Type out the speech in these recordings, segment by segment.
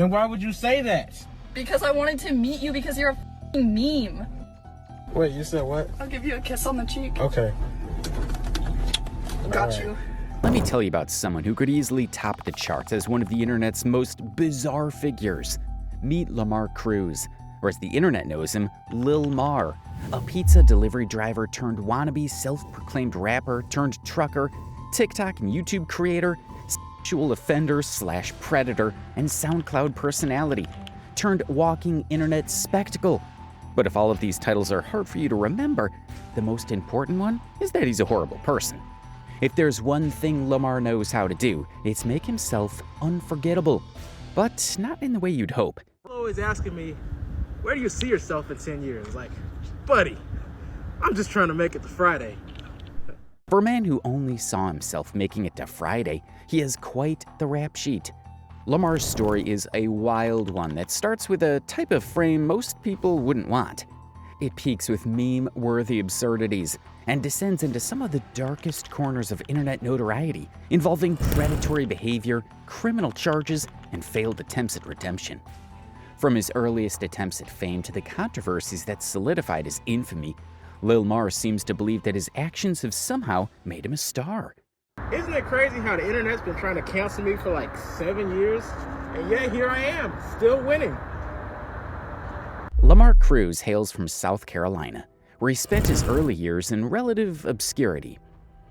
And why would you say that? Because I wanted to meet you because you're a f***ing meme. Wait, you said what? I'll give you a kiss on the cheek. Okay. Got All right. you. Let me tell you about someone who could easily top the charts as one of the internet's most bizarre figures. Meet Lamar Cruz, or as the internet knows him, Lil Mar, a pizza delivery driver turned wannabe self-proclaimed rapper turned trucker, TikTok and YouTube creator, sexual offender / predator, and SoundCloud personality, turned walking internet spectacle. But if all of these titles are hard for you to remember, the most important one is that he's a horrible person. If there's one thing Lamar knows how to do, it's make himself unforgettable. But not in the way you'd hope. People always asking me, where do you see yourself in 10 years? Like, buddy, I'm just trying to make it to Friday. For a man who only saw himself making it to Friday, he has quite the rap sheet. Lamar's story is a wild one that starts with a type of frame most people wouldn't want. It peaks with meme-worthy absurdities and descends into some of the darkest corners of internet notoriety, involving predatory behavior, criminal charges, and failed attempts at redemption. From his earliest attempts at fame to the controversies that solidified his infamy, Lil Mar seems to believe that his actions have somehow made him a star. Isn't it crazy how the internet's been trying to cancel me for like 7 years? And yet here I am, still winning. Lamar Cruz hails from South Carolina, where he spent his early years in relative obscurity.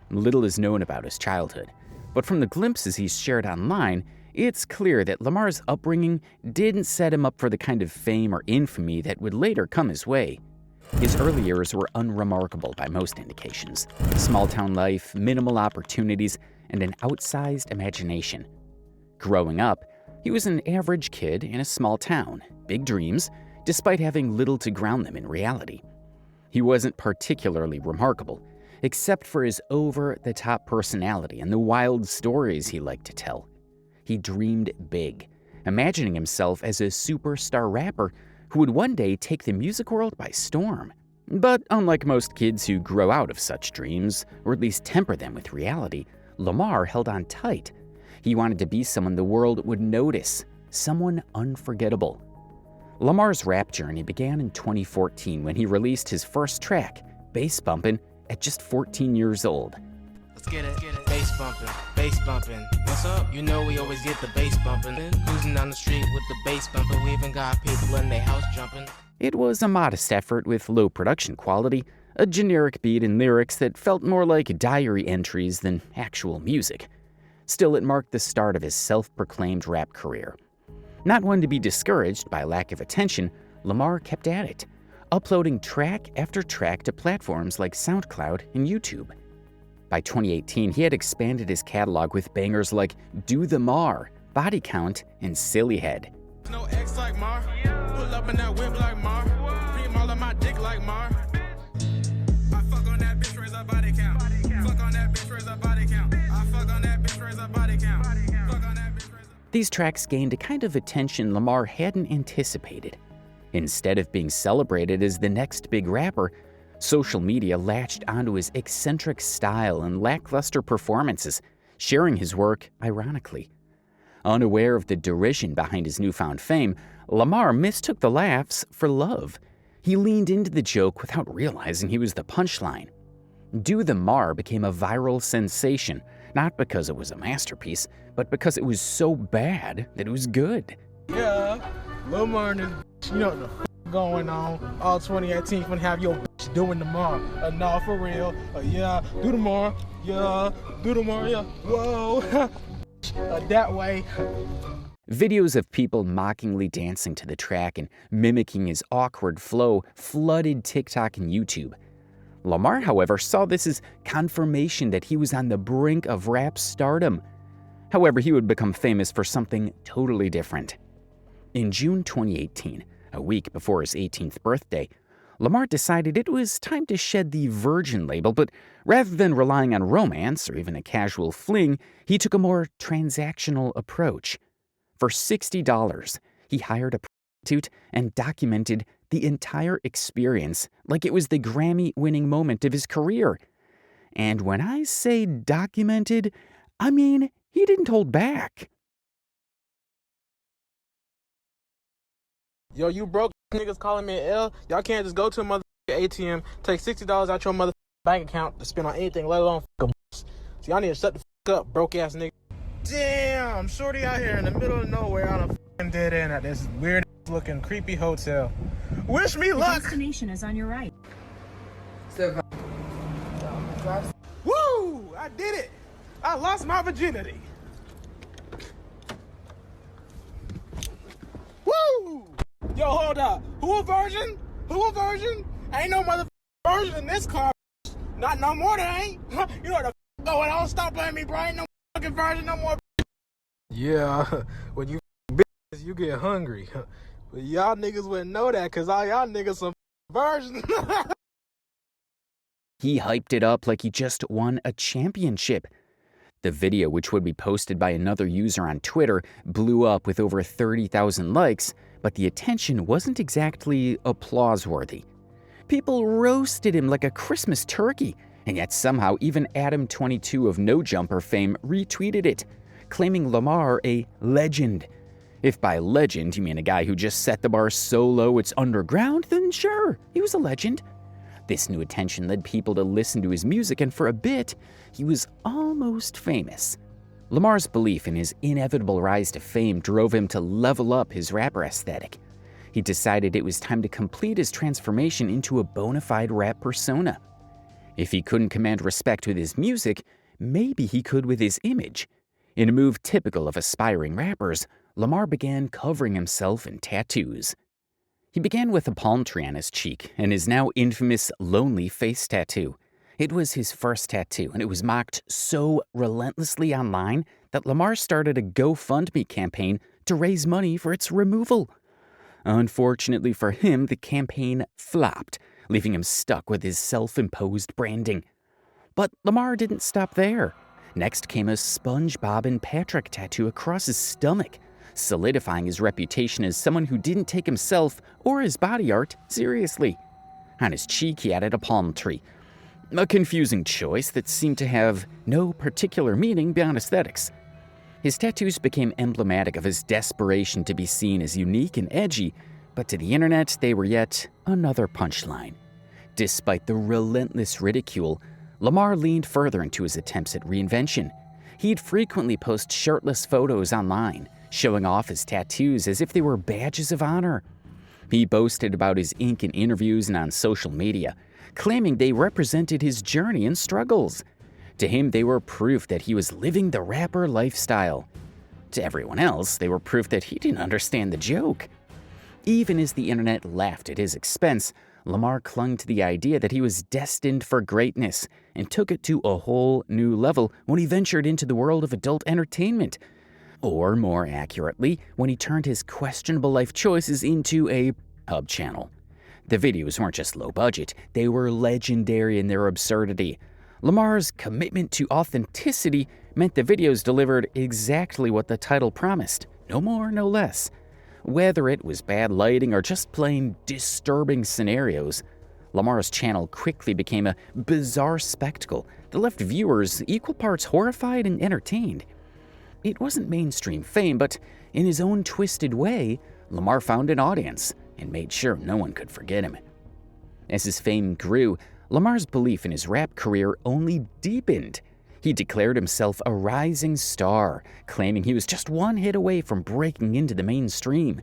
Little is known about his childhood, but from the glimpses he's shared online, it's clear that Lamar's upbringing didn't set him up for the kind of fame or infamy that would later come his way. His early years were unremarkable by most indications. Small-town life, minimal opportunities, and an outsized imagination. Growing up, he was an average kid in a small town, big dreams, despite having little to ground them in reality. He wasn't particularly remarkable, except for his over-the-top personality and the wild stories he liked to tell. He dreamed big, imagining himself as a superstar rapper who would one day take the music world by storm. But unlike most kids who grow out of such dreams, or at least temper them with reality, Lamar held on tight. He wanted to be someone the world would notice, someone unforgettable. Lamar's rap journey began in 2014 when he released his first track, Bass Bumpin', at just 14 years old. Let's get it. Bass bumping, bass bumping. What's up? You know we always get the bass bumping. Cruising down the street with the bass bumping. We even got people in their house jumping. It was a modest effort with low production quality, a generic beat and lyrics that felt more like diary entries than actual music. Still, it marked the start of his self-proclaimed rap career. Not one to be discouraged by lack of attention, Lamar kept at it, uploading track after track to platforms like SoundCloud and YouTube. By 2018, he had expanded his catalog with bangers like Do the Mar, Body Count, and Silly Head. No X like Mar. Pull up in that whip like Mar. Cream all of my dick like Mar. I fuck on that bitch, raise her body count. Fuck on that bitch, raise her body count. I fuck on that bitch, raise her body count. Fuck on that bitch, raise her. These tracks gained a kind of attention Lamar hadn't anticipated. Instead of being celebrated as the next big rapper, social media latched onto his eccentric style and lackluster performances, sharing his work ironically. Unaware of the derision behind his newfound fame, Lamar mistook the laughs for love. He leaned into the joke without realizing he was the punchline. Do the Mar became a viral sensation, not because it was a masterpiece, but because it was so bad that it was good. Yeah, Lil Mar and this, you know what the f going on. All 2018 gonna have your bitch doing the Mar. Nah, for real. Yeah, do the Mar. Yeah, do the Mar. Yeah, whoa. That way. Videos of people mockingly dancing to the track and mimicking his awkward flow flooded TikTok and YouTube. Lamar, however, saw this as confirmation that he was on the brink of rap stardom. However, he would become famous for something totally different. In June 2018, a week before his 18th birthday, Lamar decided it was time to shed the virgin label, but rather than relying on romance or even a casual fling, he took a more transactional approach. For $60, he hired a prostitute and documented the entire experience like it was the Grammy-winning moment of his career. And when I say documented, I mean he didn't hold back. Yo, you broke niggas calling me an L. Y'all can't just go to a motherfucking ATM, take $60 out your motherfucking bank account to spend on anything, let alone fuck 'em. So y'all need to shut the fuck up, broke ass nigga. Damn, shorty out here in the middle of nowhere on a fucking dead end at this weird looking creepy hotel. Wish me luck. The destination is on your right. Woo! I did it. I lost my virginity. Woo! Yo, hold up. Who a virgin? Who a virgin? Ain't no motherfucking virgin in this car. Not no more, there ain't. You know what the going on? Stop blaming me, bro. Ain't no fucking virgin no more. Yeah, when you bitches, you get hungry. But y'all niggas wouldn't know that because all y'all niggas some virgins. He hyped it up like he just won a championship. The video, which would be posted by another user on Twitter, blew up with over 30,000 likes, but the attention wasn't exactly applause-worthy. People roasted him like a Christmas turkey, and yet somehow even Adam22 of No Jumper fame retweeted it, claiming Lamar a legend. If by legend you mean a guy who just set the bar so low it's underground, then sure, he was a legend. This new attention led people to listen to his music, and for a bit, he was almost famous. Lamar's belief in his inevitable rise to fame drove him to level up his rapper aesthetic. He decided it was time to complete his transformation into a bona fide rap persona. If he couldn't command respect with his music, maybe he could with his image. In a move typical of aspiring rappers, Lamar began covering himself in tattoos. He began with a palm tree on his cheek and his now infamous lonely face tattoo. It was his first tattoo, and it was mocked so relentlessly online that Lamar started a GoFundMe campaign to raise money for its removal. Unfortunately for him, the campaign flopped, leaving him stuck with his self-imposed branding. But Lamar didn't stop there. Next came a SpongeBob and Patrick tattoo across his stomach, solidifying his reputation as someone who didn't take himself or his body art seriously. On his cheek, he added a palm tree, a confusing choice that seemed to have no particular meaning beyond aesthetics. His tattoos became emblematic of his desperation to be seen as unique and edgy, but to the internet, they were yet another punchline. Despite the relentless ridicule, Lamar leaned further into his attempts at reinvention. He'd frequently post shirtless photos online, showing off his tattoos as if they were badges of honor. He boasted about his ink in interviews and on social media, claiming they represented his journey and struggles. To him, they were proof that he was living the rapper lifestyle. To everyone else, they were proof that he didn't understand the joke. Even as the internet laughed at his expense, Lamar clung to the idea that he was destined for greatness and took it to a whole new level when he ventured into the world of adult entertainment. Or more accurately, when he turned his questionable life choices into a pub channel. The videos weren't just low budget, they were legendary in their absurdity. Lamar's commitment to authenticity meant the videos delivered exactly what the title promised, no more, no less. Whether it was bad lighting or just plain disturbing scenarios, Lamar's channel quickly became a bizarre spectacle that left viewers equal parts horrified and entertained. It wasn't mainstream fame, but in his own twisted way, Lamar found an audience and made sure no one could forget him. As his fame grew, Lamar's belief in his rap career only deepened. He declared himself a rising star, claiming he was just one hit away from breaking into the mainstream.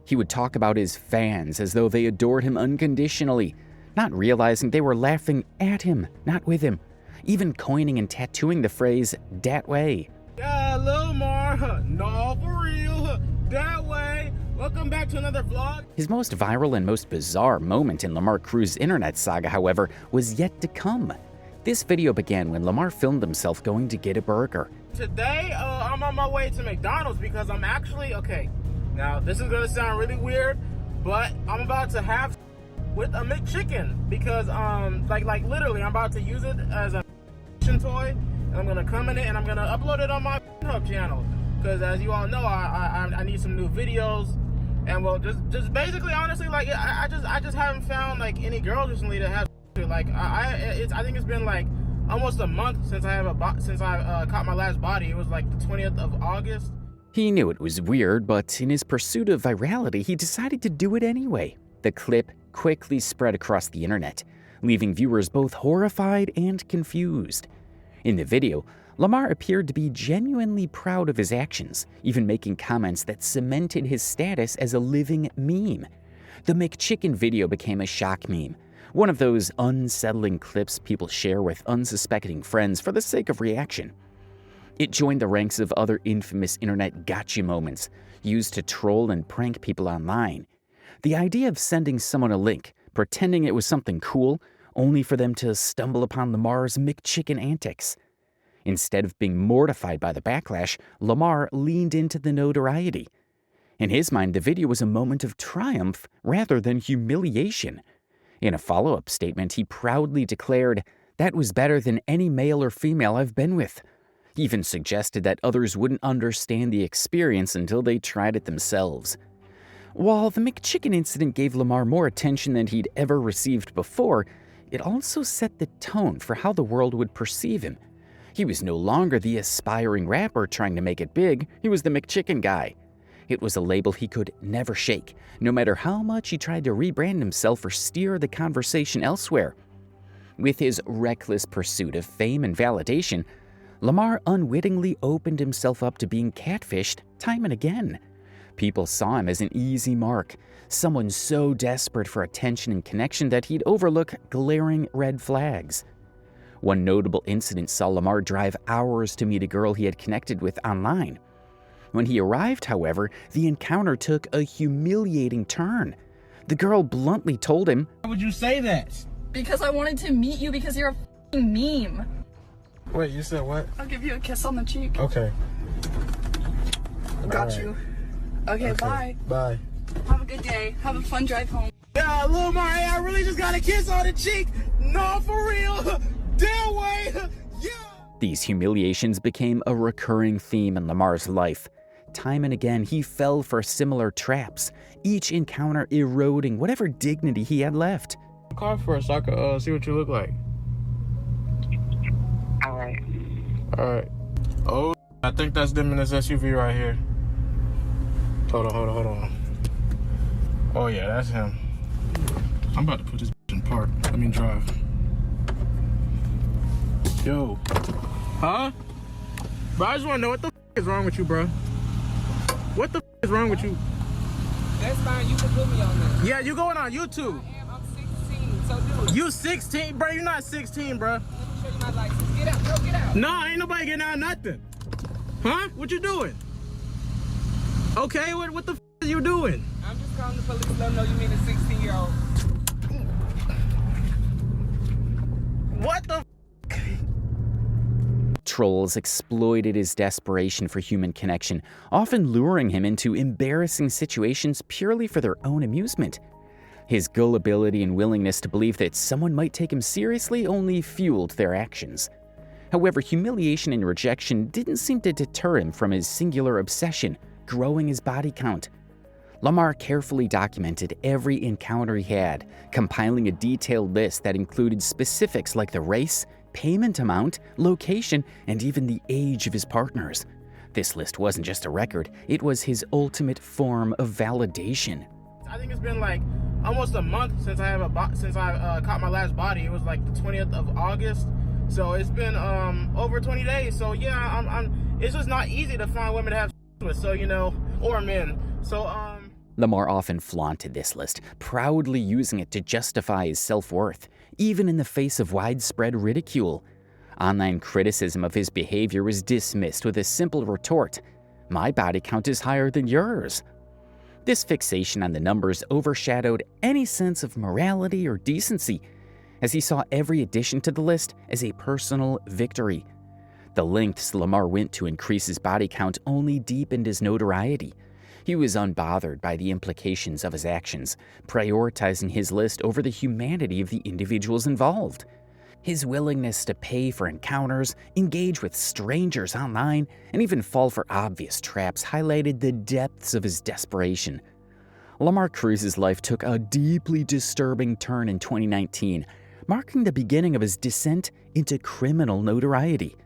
He would talk about his fans as though they adored him unconditionally, not realizing they were laughing at him, not with him, even coining and tattooing the phrase, "dat way." Yeah, Lamar, no, for real, that way. Welcome back to another vlog. His most viral and most bizarre moment in Lamar Cruz's internet saga, however, was yet to come. This video began when Lamar filmed himself going to get a burger. Today, I'm on my way to McDonald's because I'm actually, okay, now this is gonna sound really weird, but I'm about to have with a McChicken because, like literally, I'm about to use it as a toy, and I'm gonna come in it and I'm gonna upload it on my Hub channel because, as you all know, I need some new videos, and well, just basically, honestly, like I just haven't found like any girls recently that have. Like I think it's been like almost a month since I caught my last body. It was like the 20th of August. He knew it was weird, but in his pursuit of virality, he decided to do it anyway. The clip quickly spread across the internet, leaving viewers both horrified and confused. In the video, Lamar appeared to be genuinely proud of his actions, even making comments that cemented his status as a living meme. The McChicken video became a shock meme, one of those unsettling clips people share with unsuspecting friends for the sake of reaction. It joined the ranks of other infamous internet gotcha moments used to troll and prank people online. The idea of sending someone a link, pretending it was something cool, only for them to stumble upon Lamar's McChicken antics. Instead of being mortified by the backlash, Lamar leaned into the notoriety. In his mind, the video was a moment of triumph rather than humiliation. In a follow-up statement, he proudly declared, "That was better than any male or female I've been with." He even suggested that others wouldn't understand the experience until they tried it themselves. While the McChicken incident gave Lamar more attention than he'd ever received before, it also set the tone for how the world would perceive him. He was no longer the aspiring rapper trying to make it big, he was the McChicken guy. It was a label he could never shake, no matter how much he tried to rebrand himself or steer the conversation elsewhere. With his reckless pursuit of fame and validation, Lamar unwittingly opened himself up to being catfished time and again. People saw him as an easy mark, someone so desperate for attention and connection that he'd overlook glaring red flags. One notable incident saw Lamar drive hours to meet a girl he had connected with online. When he arrived, however, the encounter took a humiliating turn. The girl bluntly told him, Why would you say that? Because I wanted to meet you because you're a f***ing meme. Wait, you said what? I'll give you a kiss on the cheek. Okay. Got Alright. you. Okay, bye. Bye. Have a good day. Have a fun drive home. Yeah, Lamar, hey, I really just got a kiss on the cheek. No, for real. Damn way. Yeah. These humiliations became a recurring theme in Lamar's life. Time and again, he fell for similar traps, each encounter eroding whatever dignity he had left. Car first so I could see what you look like. Alright. Alright. Oh, I think that's them in this SUV right here. Hold on. Oh yeah, that's him. I'm about to put this in park. Drive. Yo. Huh? Bro, I just wanna know what the is wrong with you, bro. What the is wrong with you? That's fine, you can put me on there. Yeah, you going on YouTube. I'm 16, so do it. You 16, bro. You're not 16, bro. Let me show you my license. Get out, bro, get out. No, ain't nobody getting out nothing. Huh? What you doing? Okay, what the are you doing? I'm just calling the police, let them know you mean a 16-year-old. What the Trolls exploited his desperation for human connection, often luring him into embarrassing situations purely for their own amusement. His gullibility and willingness to believe that someone might take him seriously only fueled their actions. However, humiliation and rejection didn't seem to deter him from his singular obsession, growing his body count. Lamar carefully documented every encounter he had, compiling a detailed list that included specifics like the race, payment amount, location, and even the age of his partners. This list wasn't just a record, it was his ultimate form of validation. I think it's been like almost a month since I caught my last body. It was like the 20th of August. So it's been over 20 days. So yeah, it's just not easy to find women to have with, so or men. So Lamar often flaunted this list, proudly using it to justify his self-worth, even in the face of widespread ridicule. Online criticism of his behavior was dismissed with a simple retort, "My body count is higher than yours." This fixation on the numbers overshadowed any sense of morality or decency, as he saw every addition to the list as a personal victory. The lengths Lamar went to increase his body count only deepened his notoriety. He was unbothered by the implications of his actions, prioritizing his list over the humanity of the individuals involved. His willingness to pay for encounters, engage with strangers online, and even fall for obvious traps highlighted the depths of his desperation. Lamar Cruz's life took a deeply disturbing turn in 2019, marking the beginning of his descent into criminal notoriety.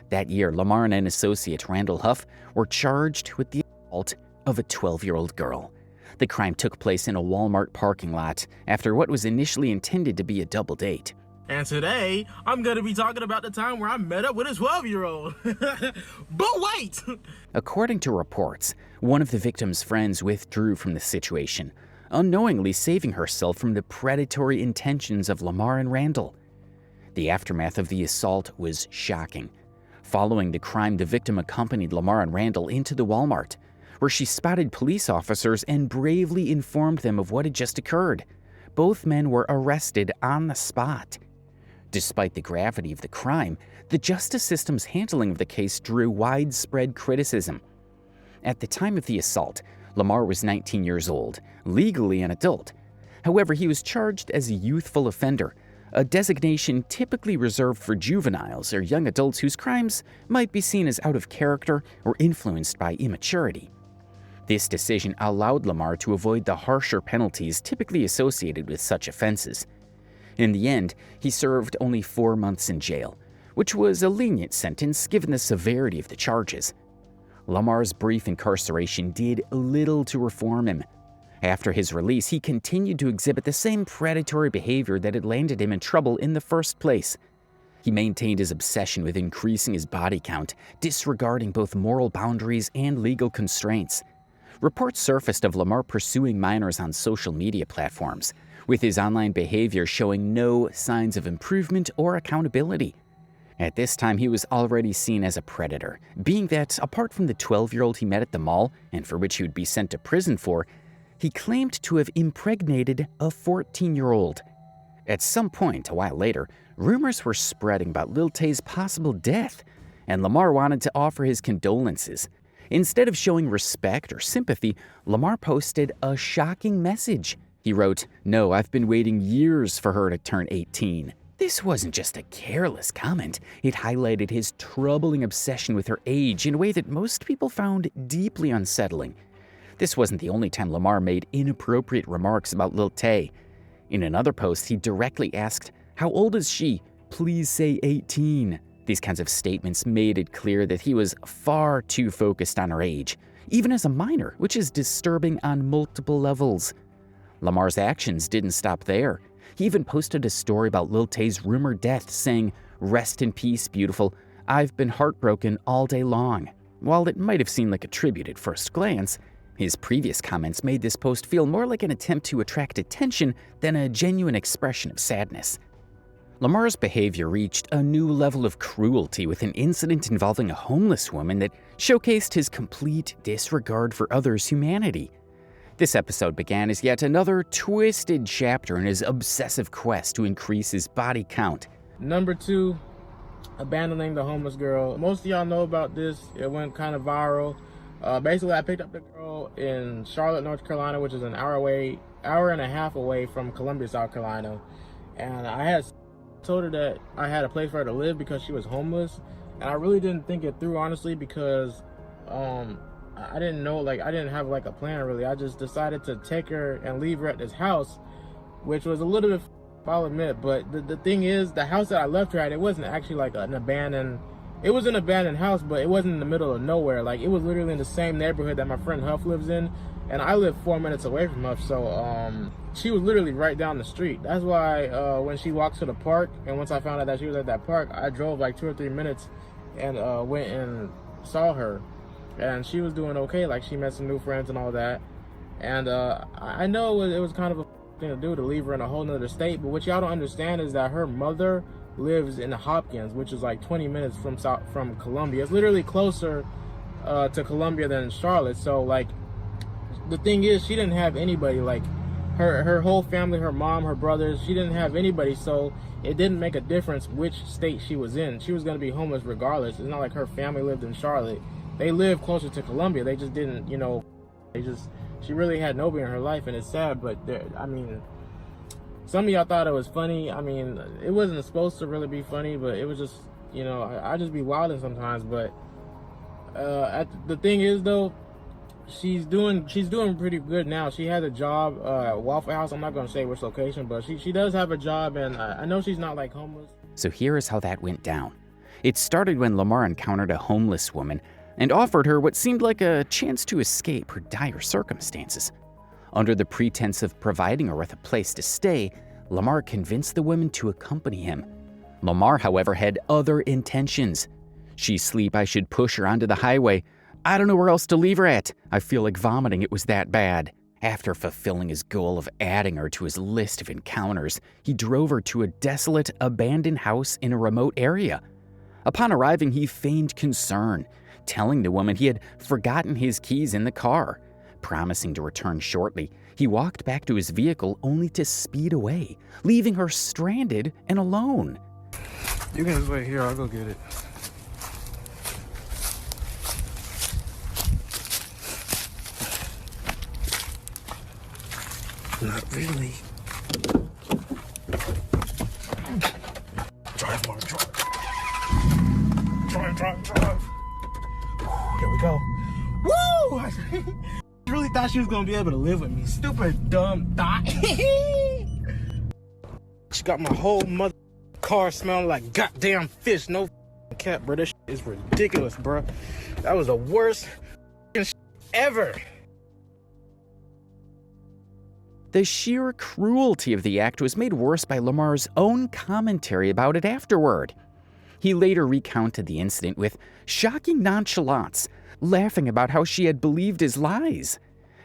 That year, Lamar and an associate, Randall Huff, were charged with the assault of a 12-year-old girl. The crime took place in a Walmart parking lot after what was initially intended to be a double date. And today, I'm gonna be talking about the time where I met up with a 12-year-old. But wait! According to reports, one of the victim's friends withdrew from the situation, unknowingly saving herself from the predatory intentions of Lamar and Randall. The aftermath of the assault was shocking. Following the crime, the victim accompanied Lamar and Randall into the Walmart, where she spotted police officers and bravely informed them of what had just occurred. Both men were arrested on the spot. Despite the gravity of the crime, the justice system's handling of the case drew widespread criticism. At the time of the assault, Lamar was 19 years old, legally an adult. However, he was charged as a youthful offender, a designation typically reserved for juveniles or young adults whose crimes might be seen as out of character or influenced by immaturity. This decision allowed Lamar to avoid the harsher penalties typically associated with such offenses. In the end, he served only 4 months in jail, which was a lenient sentence given the severity of the charges. Lamar's brief incarceration did little to reform him. After his release, he continued to exhibit the same predatory behavior that had landed him in trouble in the first place. He maintained his obsession with increasing his body count, disregarding both moral boundaries and legal constraints. Reports surfaced of Lamar pursuing minors on social media platforms, with his online behavior showing no signs of improvement or accountability. At this time, he was already seen as a predator, being that, apart from the 12-year-old he met at the mall, and for which he would be sent to prison for, he claimed to have impregnated a 14-year-old. At some point, a while later, rumors were spreading about Lil Tay's possible death, and Lamar wanted to offer his condolences. Instead of showing respect or sympathy, Lamar posted a shocking message. He wrote, "No, I've been waiting years for her to turn 18. This wasn't just a careless comment. It highlighted his troubling obsession with her age in a way that most people found deeply unsettling. This wasn't the only time Lamar made inappropriate remarks about Lil Tay. In another post, he directly asked, "How old is she? Please say 18. These kinds of statements made it clear that he was far too focused on her age, even as a minor, which is disturbing on multiple levels. Lamar's actions didn't stop there. He even posted a story about Lil Tay's rumored death, saying, "Rest in peace, beautiful. I've been heartbroken all day long." While it might have seemed like a tribute at first glance, his previous comments made this post feel more like an attempt to attract attention than a genuine expression of sadness. Lamar's behavior reached a new level of cruelty with an incident involving a homeless woman that showcased his complete disregard for others' humanity. This episode began as yet another twisted chapter in his obsessive quest to increase his body count. Number 2, abandoning the homeless girl. Most of y'all know about this. It went kind of viral. Basically, I picked up the girl in Charlotte, North Carolina, which is an hour and a half away from Columbia, South Carolina. And I had told her that I had a place for her to live because she was homeless. And I really didn't think it through, honestly, because I didn't know, I didn't have a plan really. I just decided to take her and leave her at this house, which was a little bit, I'll admit. But the thing is, the house that I left her at, it wasn't actually an abandoned, it was an abandoned house, but it wasn't in the middle of nowhere. It was literally in the same neighborhood that my friend Huff lives in, and I live 4 minutes away from Huff, so she was literally right down the street. That's why when she walked to the park, and once I found out that she was at that park, I drove 2 or 3 minutes and went and saw her. And she was doing okay, she met some new friends and all that. And I know it was kind of a thing to do to leave her in a whole nother state, but what y'all don't understand is that her mother lives in Hopkins, which is 20 minutes from Columbia. It's literally closer to Columbia than Charlotte. So the thing is, she didn't have anybody. Her whole family, her mom, her brothers, she didn't have anybody, so it didn't make a difference which state she was in. She was going to be homeless regardless. It's not like her family lived in Charlotte. They lived closer to Columbia. They just didn't, she really had nobody in her life, and it's sad, but some of y'all thought it was funny. It wasn't supposed to really be funny, but it was just, I just be wilding sometimes. But the thing is, though, she's doing pretty good now. She has a job at Waffle House. I'm not going to say which location, but she does have a job, and I know she's not homeless. So here is how that went down. It started when Lamar encountered a homeless woman and offered her what seemed like a chance to escape her dire circumstances. Under the pretense of providing her with a place to stay, Lamar convinced the woman to accompany him. Lamar, however, had other intentions. "She's asleep, I should push her onto the highway. I don't know where else to leave her at. I feel like vomiting, it was that bad." After fulfilling his goal of adding her to his list of encounters, he drove her to a desolate, abandoned house in a remote area. Upon arriving, he feigned concern, telling the woman he had forgotten his keys in the car. Promising to return shortly, he walked back to his vehicle only to speed away, leaving her stranded and alone. You can just wait here, I'll go get it. Not really. Drive, Mark, drive. Drive. Here we go. Woo! I really thought she was gonna be able to live with me. Stupid, dumb thought. She got my whole mother car smelling like goddamn fish. No cat, bro. This shit is ridiculous, bro. That was the worst shit ever. The sheer cruelty of the act was made worse by Lamar's own commentary about it afterward. He later recounted the incident with shocking nonchalance, laughing about how she had believed his lies.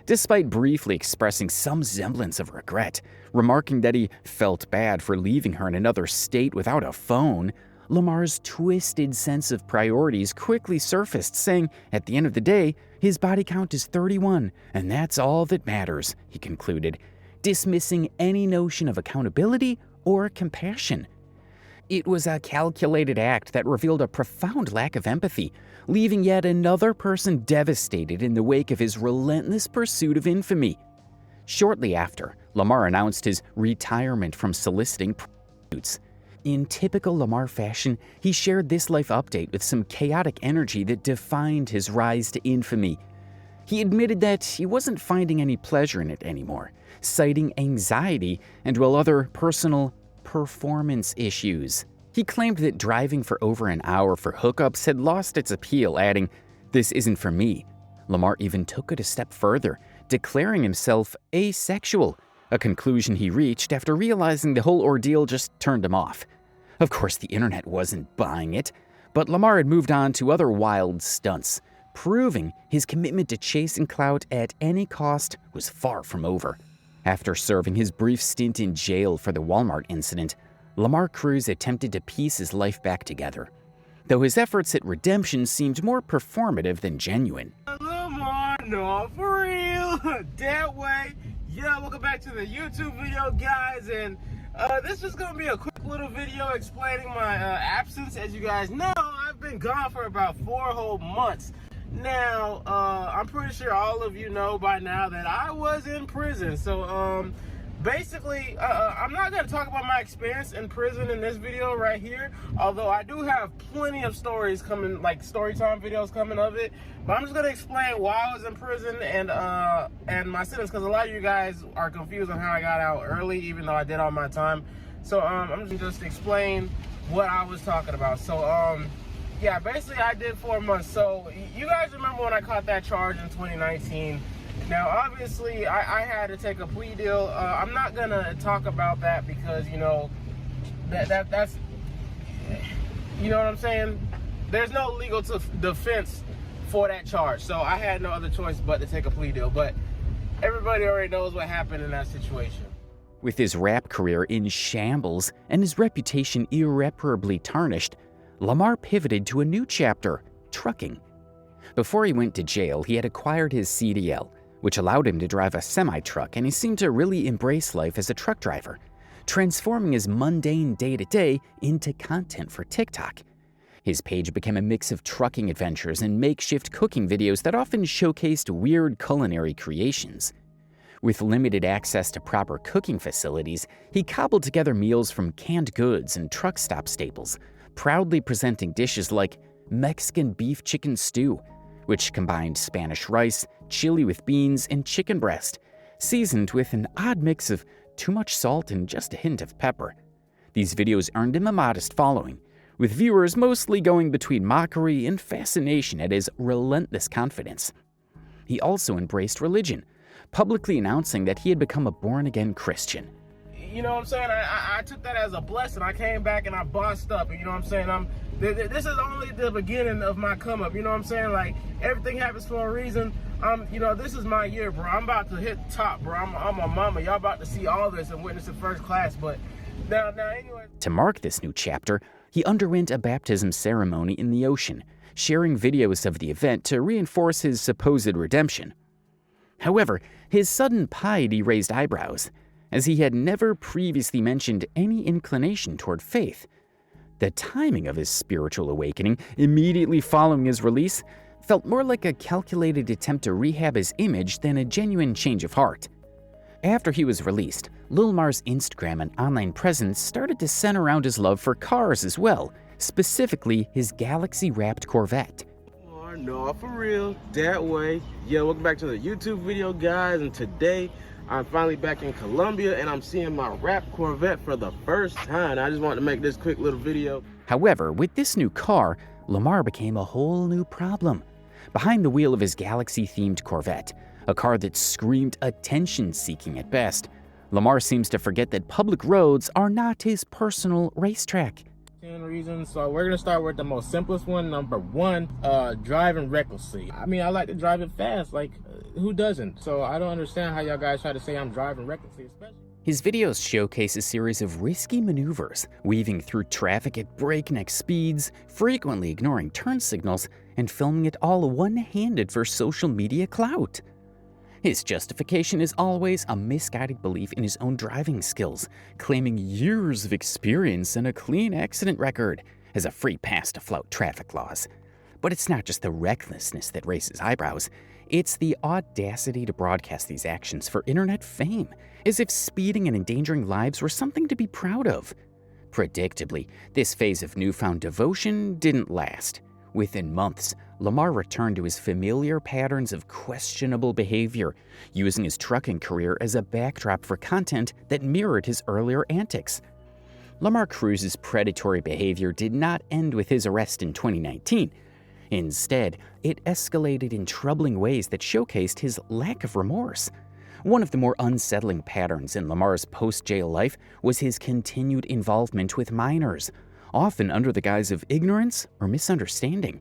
Despite briefly expressing some semblance of regret, remarking that he felt bad for leaving her in another state without a phone, Lamar's twisted sense of priorities quickly surfaced, saying, at the end of the day, his body count is 31, and that's all that matters, he concluded, dismissing any notion of accountability or compassion. It was a calculated act that revealed a profound lack of empathy, leaving yet another person devastated in the wake of his relentless pursuit of infamy. Shortly after, Lamar announced his retirement from soliciting prostitutes. In typical Lamar fashion, he shared this life update with some chaotic energy that defined his rise to infamy. He admitted that he wasn't finding any pleasure in it anymore, citing anxiety and, well, other personal performance issues. He claimed that driving for over an hour for hookups had lost its appeal, adding, "This isn't for me." Lamar even took it a step further, declaring himself asexual, a conclusion he reached after realizing the whole ordeal just turned him off. Of course, the internet wasn't buying it, but Lamar had moved on to other wild stunts, proving his commitment to chasing clout at any cost was far from over. After serving his brief stint in jail for the Walmart incident, Lamar Cruz attempted to piece his life back together, though his efforts at redemption seemed more performative than genuine. Lamar, no, for real. That way. Yeah, welcome back to the YouTube video, guys, and this is gonna be a quick little video explaining my absence. As you guys know, I've been gone for about 4 whole months. Now, I'm pretty sure all of you know by now that I was in prison. So, basically, I'm not going to talk about my experience in prison in this video right here, although I do have plenty of stories coming, like story time videos coming of it. But I'm just going to explain why I was in prison and my sentence, because a lot of you guys are confused on how I got out early, even though I did all my time. So, I'm just explain what I was talking about. So, yeah, basically I did 4 months. So you guys remember when I caught that charge in 2019. Now, obviously, I had to take a plea deal. I'm not gonna talk about that because, you know, that's, you know what I'm saying? There's no legal defense for that charge. So I had no other choice but to take a plea deal. But everybody already knows what happened in that situation. With his rap career in shambles and his reputation irreparably tarnished, Lamar pivoted to a new chapter, trucking. Before he went to jail, he had acquired his CDL, which allowed him to drive a semi-truck, and he seemed to really embrace life as a truck driver, transforming his mundane day-to-day into content for TikTok. His page became a mix of trucking adventures and makeshift cooking videos that often showcased weird culinary creations. With limited access to proper cooking facilities, he cobbled together meals from canned goods and truck stop staples, proudly presenting dishes like Mexican beef chicken stew, which combined Spanish rice, chili with beans, and chicken breast, seasoned with an odd mix of too much salt and just a hint of pepper. These videos earned him a modest following, with viewers mostly going between mockery and fascination at his relentless confidence. He also embraced religion, publicly announcing that he had become a born-again Christian. You know what I'm saying? I took that as a blessing. I came back and I bossed up. And you know what I'm saying? This is only the beginning of my come up. You know what I'm saying? Like, everything happens for a reason. You know, this is my year, bro. I'm about to hit the top, bro. I'm a mama. Y'all about to see all this and witness it first class. But now anyway. To mark this new chapter, he underwent a baptism ceremony in the ocean, sharing videos of the event to reinforce his supposed redemption. However, his sudden piety raised eyebrows, as he had never previously mentioned any inclination toward faith. The timing of his spiritual awakening, immediately following his release, felt more like a calculated attempt to rehab his image than a genuine change of heart. After he was released, Lil Mar's Instagram and online presence started to center around his love for cars as well, specifically his Galaxy-wrapped Corvette. Oh, no, for real, that way. Yeah, welcome back to the YouTube video, guys, and today I'm finally back in Colombia and I'm seeing my wrapped Corvette for the first time. I just wanted to make this quick little video. However, with this new car, Lamar became a whole new problem. Behind the wheel of his Galaxy-themed Corvette, a car that screamed attention-seeking at best, Lamar seems to forget that public roads are not his personal racetrack. 10 reasons. So we're gonna start with the most simplest one. Number one, driving recklessly. I mean, I like to drive it fast. Like, who doesn't? So I don't understand how y'all guys try to say I'm driving recklessly, especially. His videos showcase a series of risky maneuvers, weaving through traffic at breakneck speeds, frequently ignoring turn signals, and filming it all one-handed for social media clout. His justification is always a misguided belief in his own driving skills, claiming years of experience and a clean accident record as a free pass to flout traffic laws. But it's not just the recklessness that raises eyebrows, it's the audacity to broadcast these actions for internet fame, as if speeding and endangering lives were something to be proud of. Predictably, this phase of newfound devotion didn't last. Within months, Lamar returned to his familiar patterns of questionable behavior, using his trucking career as a backdrop for content that mirrored his earlier antics. Lamar Cruz's predatory behavior did not end with his arrest in 2019. Instead, it escalated in troubling ways that showcased his lack of remorse. One of the more unsettling patterns in Lamar's post-jail life was his continued involvement with minors, often under the guise of ignorance or misunderstanding.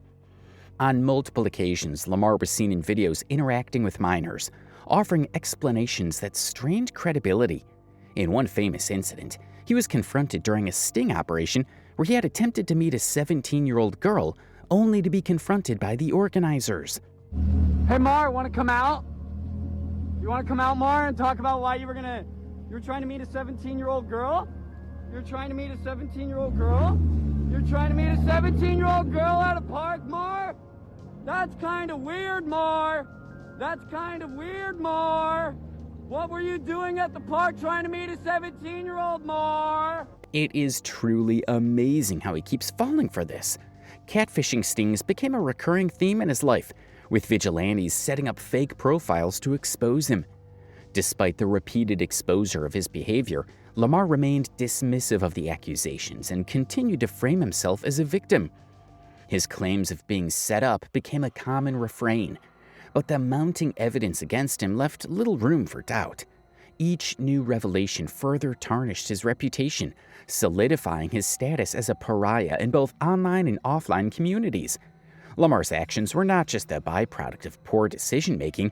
On multiple occasions, Lamar was seen in videos interacting with minors, offering explanations that strained credibility. In one famous incident, he was confronted during a sting operation where he had attempted to meet a 17-year-old girl, only to be confronted by the organizers. Hey Mar, want to come out? You want to come out, Mar, and talk about why you were trying to meet a 17-year-old girl? You're trying to meet a 17-year-old girl? You're trying to meet a 17-year-old girl at a park, Mar? That's kind of weird, Mar. That's kind of weird, Mar. What were you doing at the park trying to meet a 17-year-old, Mar? It is truly amazing how he keeps falling for this. Catfishing stings became a recurring theme in his life, with vigilantes setting up fake profiles to expose him. Despite the repeated exposure of his behavior, Lamar remained dismissive of the accusations and continued to frame himself as a victim. His claims of being set up became a common refrain, but the mounting evidence against him left little room for doubt. Each new revelation further tarnished his reputation, solidifying his status as a pariah in both online and offline communities. Lamar's actions were not just a byproduct of poor decision-making.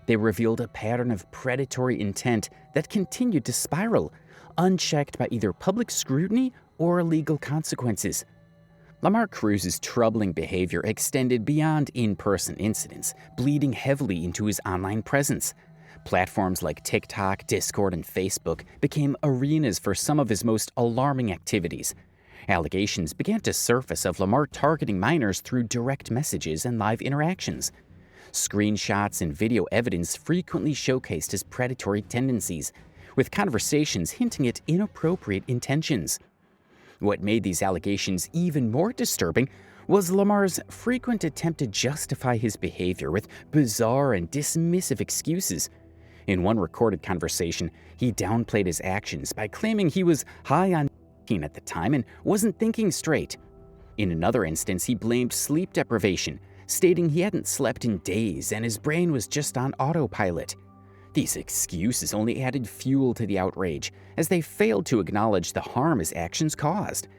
They revealed a pattern of predatory intent that continued to spiral, unchecked by either public scrutiny or legal consequences. Lamar Cruz's troubling behavior extended beyond in-person incidents, bleeding heavily into his online presence. Platforms like TikTok, Discord, and Facebook became arenas for some of his most alarming activities. Allegations began to surface of Lamar targeting minors through direct messages and live interactions. Screenshots and video evidence frequently showcased his predatory tendencies, with conversations hinting at inappropriate intentions. What made these allegations even more disturbing was Lamar's frequent attempt to justify his behavior with bizarre and dismissive excuses. In one recorded conversation, he downplayed his actions by claiming he was high on at the time and wasn't thinking straight. In another instance, he blamed sleep deprivation, stating he hadn't slept in days and his brain was just on autopilot. These excuses only added fuel to the outrage, as they failed to acknowledge the harm his actions caused.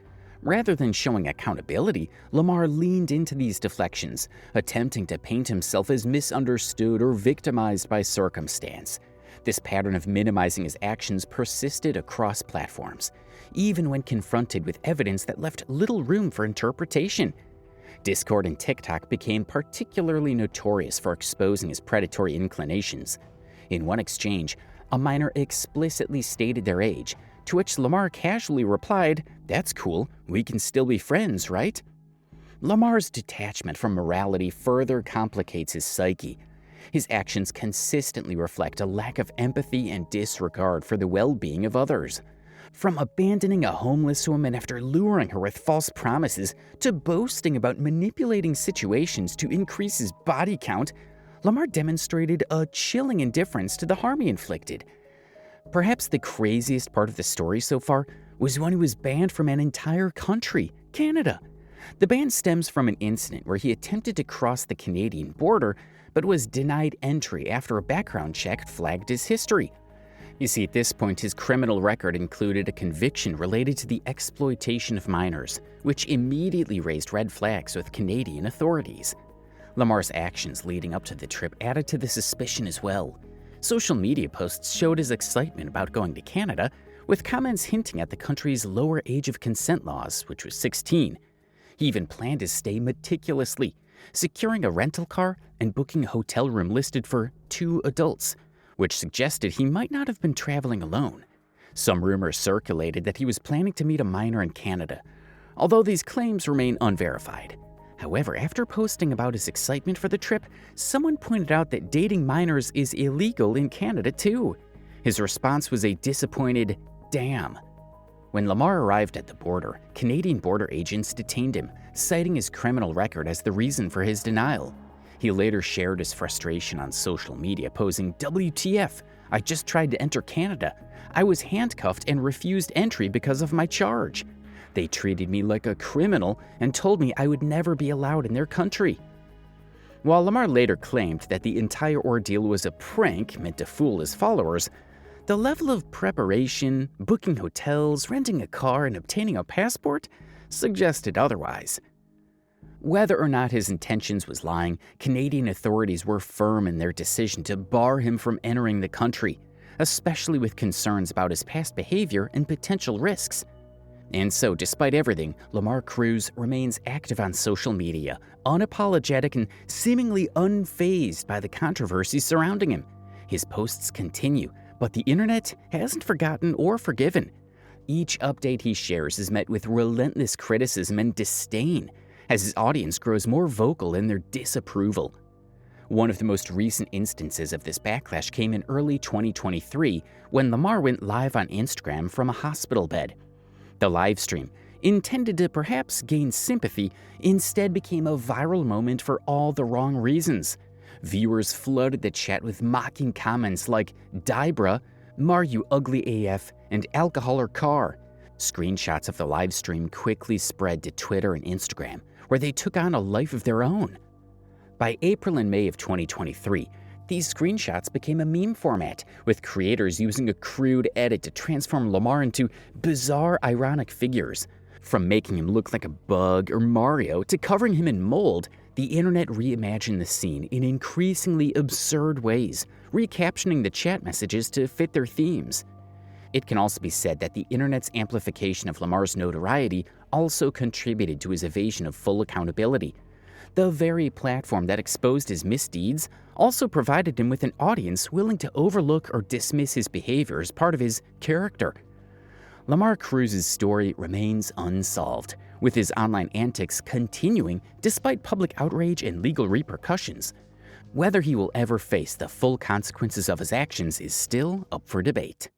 Rather than showing accountability, Lamar leaned into these deflections, attempting to paint himself as misunderstood or victimized by circumstance. This pattern of minimizing his actions persisted across platforms, even when confronted with evidence that left little room for interpretation. Discord and TikTok became particularly notorious for exposing his predatory inclinations. In one exchange, a minor explicitly stated their age, to which Lamar casually replied, "That's cool, we can still be friends, right?" Lamar's detachment from morality further complicates his psyche. His actions consistently reflect a lack of empathy and disregard for the well-being of others. From abandoning a homeless woman after luring her with false promises to boasting about manipulating situations to increase his body count, Lamar demonstrated a chilling indifference to the harm he inflicted. Perhaps the craziest part of the story so far was when he was banned from an entire country, Canada. The ban stems from an incident where he attempted to cross the Canadian border but was denied entry after a background check flagged his history. You see, at this point, his criminal record included a conviction related to the exploitation of minors, which immediately raised red flags with Canadian authorities. Lamar's actions leading up to the trip added to the suspicion as well. Social media posts showed his excitement about going to Canada, with comments hinting at the country's lower age of consent laws, which was 16. He even planned his stay meticulously, securing a rental car and booking a hotel room listed for 2 adults, which suggested he might not have been traveling alone. Some rumors circulated that he was planning to meet a minor in Canada, although these claims remain unverified. However, after posting about his excitement for the trip, someone pointed out that dating minors is illegal in Canada too. His response was a disappointed, "Damn." When Lamar arrived at the border, Canadian border agents detained him, citing his criminal record as the reason for his denial. He later shared his frustration on social media, posing, "WTF, I just tried to enter Canada. I was handcuffed and refused entry because of my charge. They treated me like a criminal and told me I would never be allowed in their country." While Lamar later claimed that the entire ordeal was a prank meant to fool his followers, the level of preparation, booking hotels, renting a car, and obtaining a passport suggested otherwise. Whether or not his intentions was lying, Canadian authorities were firm in their decision to bar him from entering the country, especially with concerns about his past behavior and potential risks. And so, despite everything, Lamar Cruz remains active on social media, unapologetic and seemingly unfazed by the controversies surrounding him. His posts continue, but the internet hasn't forgotten or forgiven. Each update he shares is met with relentless criticism and disdain, as his audience grows more vocal in their disapproval. One of the most recent instances of this backlash came in early 2023, when Lamar went live on Instagram from a hospital bed. The live stream, intended to perhaps gain sympathy, instead became a viral moment for all the wrong reasons. Viewers flooded the chat with mocking comments like, "Die bruh," "Mar you ugly AF," and "alcohol or car." Screenshots of the live stream quickly spread to Twitter and Instagram, where they took on a life of their own. By April and May of 2023, these screenshots became a meme format, with creators using a crude edit to transform Lamar into bizarre, ironic figures. From making him look like a bug or Mario to covering him in mold, the internet reimagined the scene in increasingly absurd ways, recaptioning the chat messages to fit their themes. It can also be said that the internet's amplification of Lamar's notoriety also contributed to his evasion of full accountability. The very platform that exposed his misdeeds also provided him with an audience willing to overlook or dismiss his behavior as part of his character. Lamar Cruz's story remains unsolved, with his online antics continuing despite public outrage and legal repercussions. Whether he will ever face the full consequences of his actions is still up for debate.